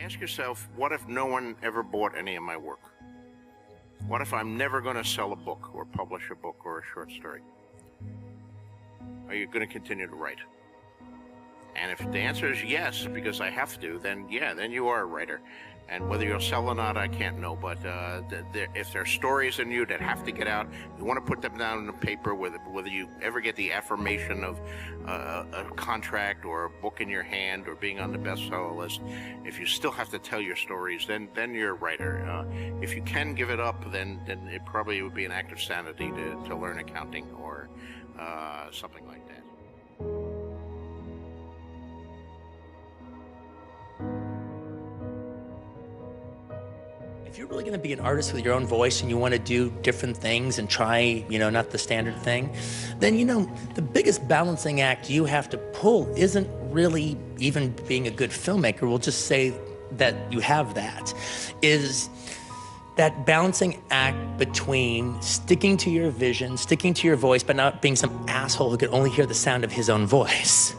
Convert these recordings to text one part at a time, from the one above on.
Ask yourself, what if no one ever bought any of my work? What if I'm never going to sell a book or publish a book or a short story? Are you going to continue to write? And if the answer is yes, because I have to, then yeah, then you are a writer. And whether you'll sell or not, I can't know. But if there are stories in you that have to get out, you want to put them down on the paper, whether you ever get the affirmation of a contract or a book in your hand or being on the bestseller list, if you still have to tell your stories, then you're a writer. If you can give it up, then it probably would be an act of sanity to learn accounting or something like that. If you're really going to be an artist with your own voice and you want to do different things and try, not the standard thing, then, the biggest balancing act you have to pull isn't really even being a good filmmaker. We'll just say that you have that, is that balancing act between sticking to your vision, sticking to your voice, but not being some asshole who could only hear the sound of his own voice.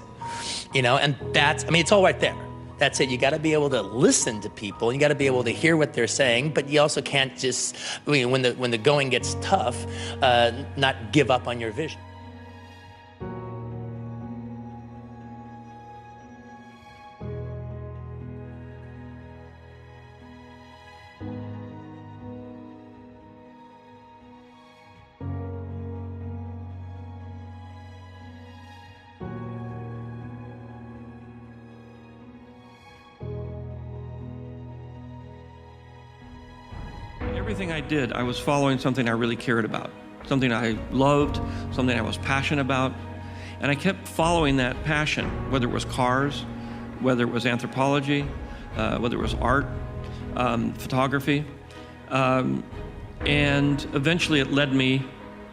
And it's all right there. That's it. You got to be able to listen to people. You got to be able to hear what they're saying, but you also can't just, when the going gets tough, not give up on your vision. Everything I did, I was following something I really cared about, something I loved, something I was passionate about, and I kept following that passion, whether it was cars, whether it was anthropology, whether it was art, photography, and eventually it led me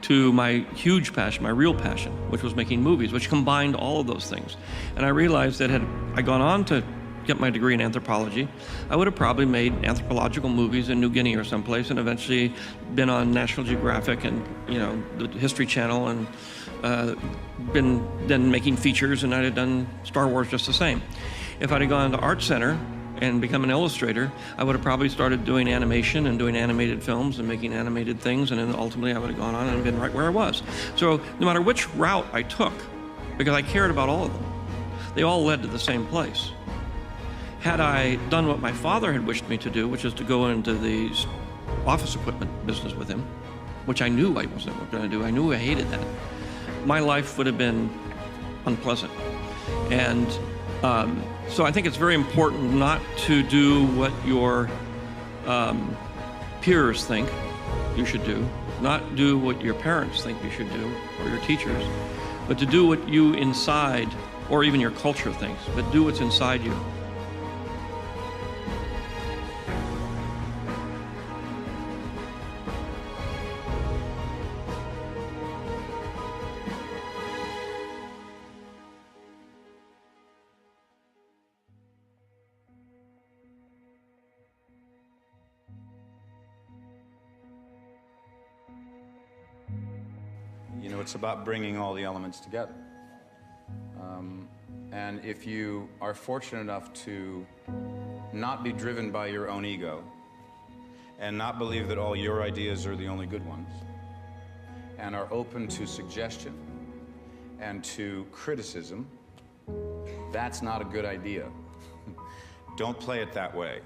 to my huge passion, my real passion, which was making movies, which combined all of those things. And I realized that had I gone on to get my degree in anthropology, I would have probably made anthropological movies in New Guinea or someplace, and eventually been on National Geographic and the History Channel, and been then making features, and I'd have done Star Wars just the same. If I'd have gone to Art Center and become an illustrator, I would have probably started doing animation and doing animated films and making animated things, and then ultimately I would have gone on and been right where I was. So no matter which route I took, because I cared about all of them, they all led to the same place. Had I done what my father had wished me to do, which is to go into the office equipment business with him, which I knew I wasn't going to do, I knew I hated that, my life would have been unpleasant. And so I think it's very important not to do what your peers think you should do, not do what your parents think you should do, or your teachers, but to do what you inside, or even your culture thinks, but do what's inside you. It's about bringing all the elements together. And if you are fortunate enough to not be driven by your own ego and not believe that all your ideas are the only good ones, and are open to suggestion and to criticism, that's not a good idea. Don't play it that way.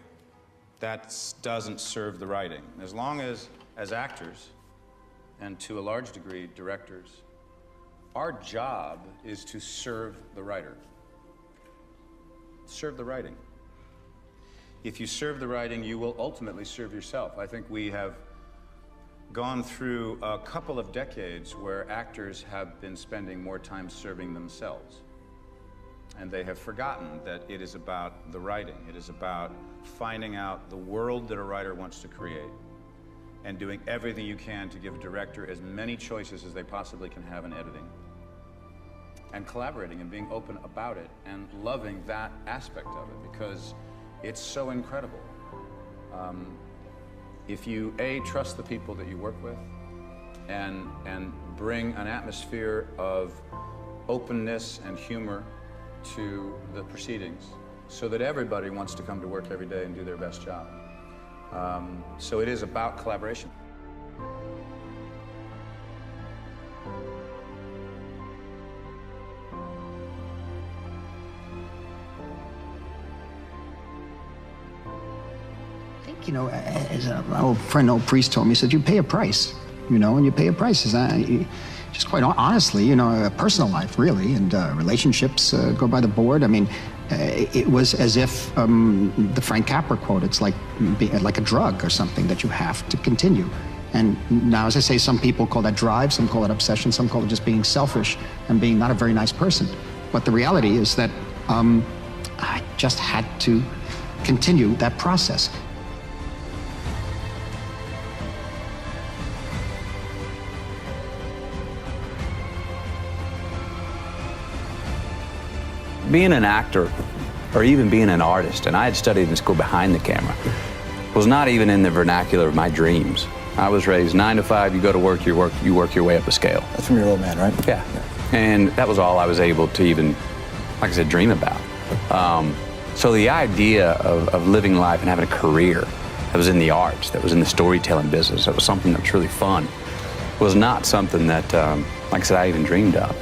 That doesn't serve the writing. As long as actors, and to a large degree, directors, our job is to serve the writer. Serve the writing. If you serve the writing, you will ultimately serve yourself. I think we have gone through a couple of decades where actors have been spending more time serving themselves. And they have forgotten that it is about the writing. It is about finding out the world that a writer wants to create, and doing everything you can to give a director as many choices as they possibly can have in editing. And collaborating and being open about it and loving that aspect of it, because it's so incredible. If you, A, trust the people that you work with, and bring an atmosphere of openness and humor to the proceedings, so that everybody wants to come to work every day and do their best job. So it is about collaboration. I think, you know, as an old friend, old priest told me, he said, you pay a price, you know, and you pay a price. Just quite honestly, you know, personal life, really, and relationships go by the board. I mean, it was as if the Frank Capra quote, it's like a drug or something that you have to continue. And now, as I say, some people call that drive, some call it obsession, some call it just being selfish and being not a very nice person. But the reality is that I just had to continue that process. Being an actor, or even being an artist, and I had studied in school behind the camera, was not even in the vernacular of my dreams. I was raised 9 to 5, you go to work, you work your way up the scale. That's from your old man, right? Yeah. And that was all I was able to even, like I said, dream about. So the idea of living life and having a career that was in the arts, that was in the storytelling business, that was something that was really fun, was not something that, like I said, I even dreamed of.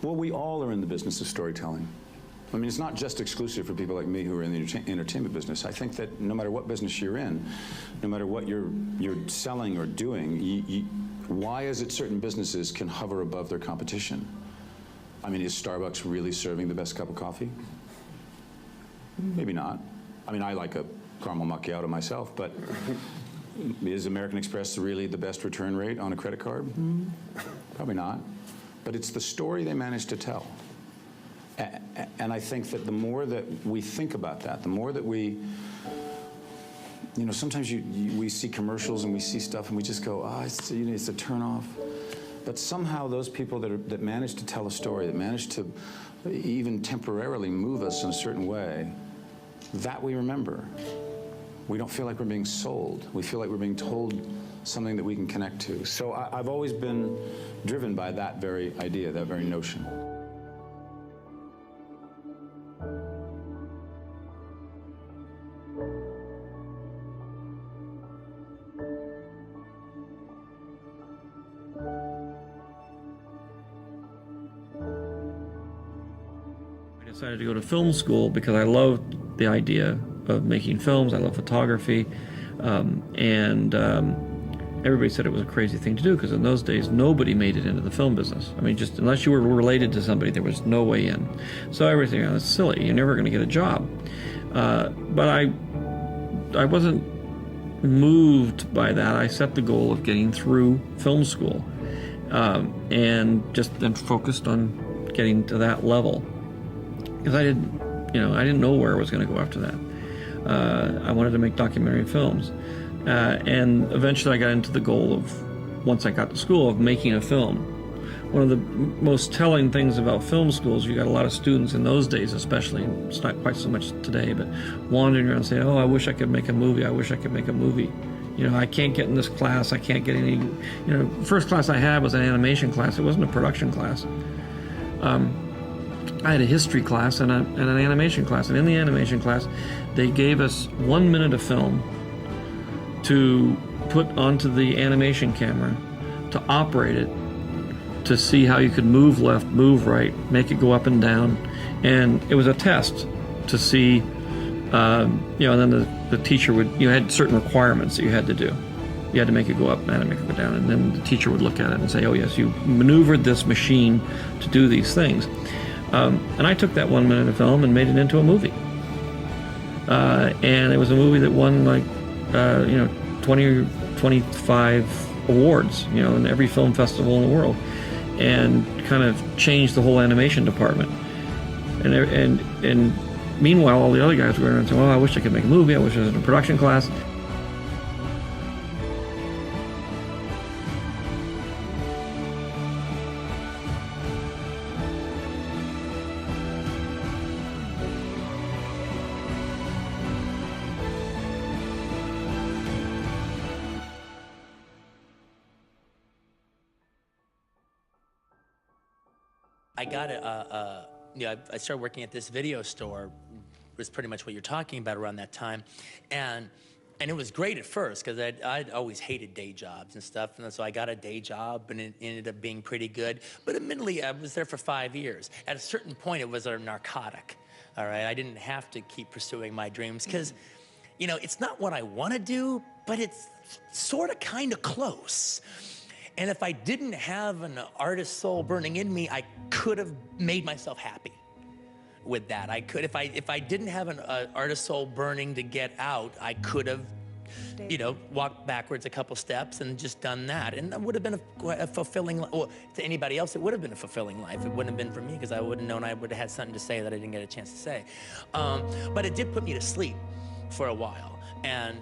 Well, we all are in the business of storytelling. I mean, it's not just exclusive for people like me who are in the entertainment business. I think that no matter what business you're in, no matter what you're selling or doing, why is it certain businesses can hover above their competition? I mean, is Starbucks really serving the best cup of coffee? Maybe not. I mean, I like a caramel macchiato myself, but is American Express really the best return rate on a credit card? Probably not. But it's the story they managed to tell. And I think that the more that we think about that, the more that we, you know, sometimes we see commercials and we see stuff and we just go, it's a turn off. But somehow those people that manage to tell a story, that manage to even temporarily move us in a certain way, that we remember. We don't feel like we're being sold. We feel like we're being told something that we can connect to. So I've always been driven by that very idea, that very notion. I decided to go to film school because I loved the idea of making films. I love photography, everybody said it was a crazy thing to do because in those days nobody made it into the film business. I mean, just unless you were related to somebody, there was no way in. So everything, that's silly. You're never going to get a job. But I wasn't moved by that. I set the goal of getting through film school, and just then focused on getting to that level because I didn't know where I was going to go after that. I wanted to make documentary films. And eventually I got into the goal of, once I got to school, of making a film. One of the most telling things about film schools, you got a lot of students in those days especially, it's not quite so much today, but wandering around saying, I wish I could make a movie, I wish I could make a movie. You know, I can't get in this class, I can't get any, first class I had was an animation class, it wasn't a production class. I had a history class and an animation class, and in the animation class, they gave us 1 minute of film to put onto the animation camera, to operate it, to see how you could move left, move right, make it go up and down. And it was a test to see, and then the teacher you had certain requirements that you had to do. You had to make it go up and make it go down. And then the teacher would look at it and say, oh yes, you maneuvered this machine to do these things. And I took that 1 minute of film and made it into a movie. And it was a movie that won 20 or 25 awards, in every film festival in the world, and kind of changed the whole animation department. And meanwhile, all the other guys were going around saying, I wish I could make a movie, I wish I was in a production class. I got I started working at this video store, was pretty much what you're talking about around that time. And it was great at first because I'd always hated day jobs and stuff. And so I got a day job and it ended up being pretty good. But admittedly, I was there for 5 years. At a certain point, it was a narcotic, all right? I didn't have to keep pursuing my dreams because, you know, it's not what I want to do, but it's sort of kind of close. And if I didn't have an artist soul burning in me, I could have made myself happy with that. I could, if I didn't have an artist soul burning to get out, I could have, you know, walked backwards a couple steps and just done that. And that would have been a fulfilling, well, to anybody else, it would have been a fulfilling life. It wouldn't have been for me because I wouldn't have known I would have had something to say that I didn't get a chance to say. But it did put me to sleep for a while. And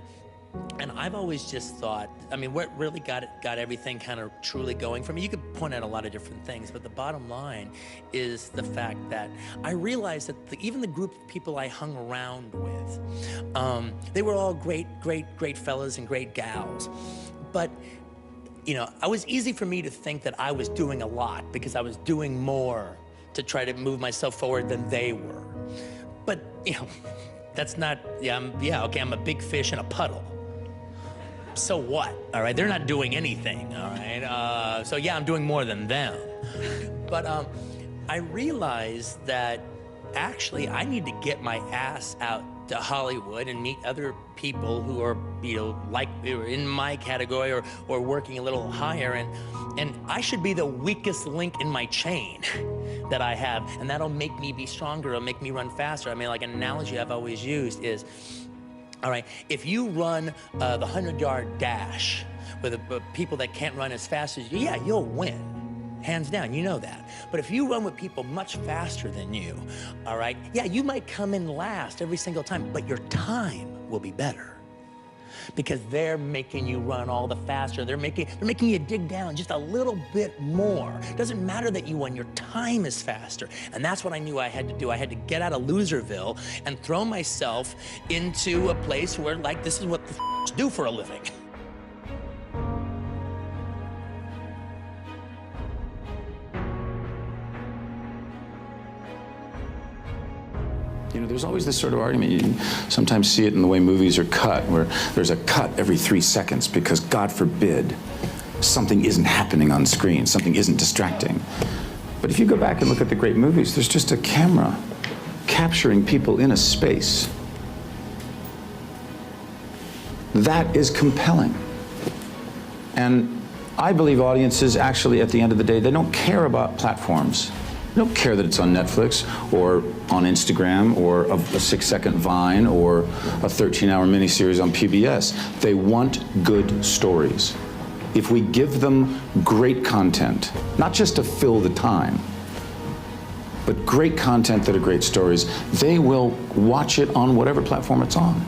I've always just thought, I mean, what really got everything kind of truly going for me, you could point out a lot of different things, but the bottom line is the fact that I realized that even the group of people I hung around with, they were all great fellas and great gals. But, you know, it was easy for me to think that I was doing a lot because I was doing more to try to move myself forward than they were. But, you know, that's not, okay, I'm a big fish in a puddle. So what, all right? They're not doing anything, all right? So yeah, I'm doing more than them. But I realized that actually I need to get my ass out to Hollywood and meet other people who are, you know, like in my category or working a little higher, and I should be the weakest link in my chain that I have, and that'll make me be stronger, it'll make me run faster. I mean, like an analogy I've always used is, all right, if you run the 100-yard dash with people that can't run as fast as you, yeah, you'll win. Hands down, you know that. But if you run with people much faster than you, all right, yeah, you might come in last every single time, but your time will be better because they're making you run all the faster. They're making you dig down just a little bit more. It doesn't matter that you won, your time is faster. And that's what I knew I had to do. I had to get out of Loserville and throw myself into a place where, like, this is what the do for a living. You know, there's always this sort of argument. You sometimes see it in the way movies are cut, where there's a cut every 3 seconds because, God forbid, something isn't happening on screen, something isn't distracting. But if you go back and look at the great movies, there's just a camera capturing people in a space. That is compelling. And I believe audiences actually, at the end of the day, they don't care about platforms. They don't care that it's on Netflix or on Instagram or a 6-second Vine or a 13-hour miniseries on PBS. They want good stories. If we give them great content, not just to fill the time, but great content that are great stories, they will watch it on whatever platform it's on.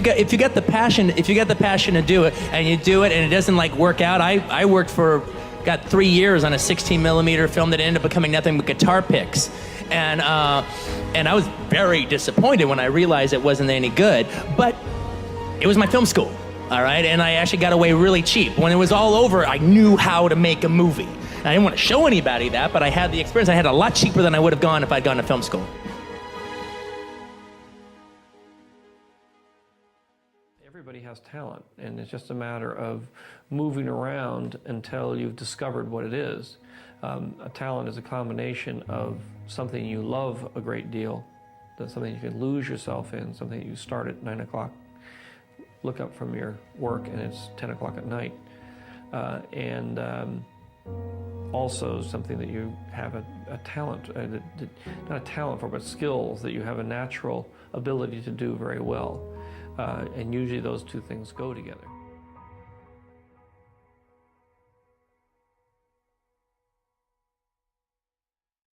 If you got the passion, to do it, and you do it, and it doesn't like work out. I got 3 years on a 16mm film that ended up becoming nothing but guitar picks, and I was very disappointed when I realized it wasn't any good. But it was my film school, all right, and I actually got away really cheap. When it was all over, I knew how to make a movie. And I didn't want to show anybody that, but I had the experience. I had a lot cheaper than I would have gone if I'd gone to film school. Everybody has talent, and it's just a matter of moving around until you've discovered what it is. A talent is a combination of something you love a great deal, that's something you can lose yourself in, something that you start at 9 o'clock, look up from your work, and it's 10 o'clock at night. And also something that you have a talent, not a talent for, but skills that you have a natural ability to do very well. And usually those two things go together.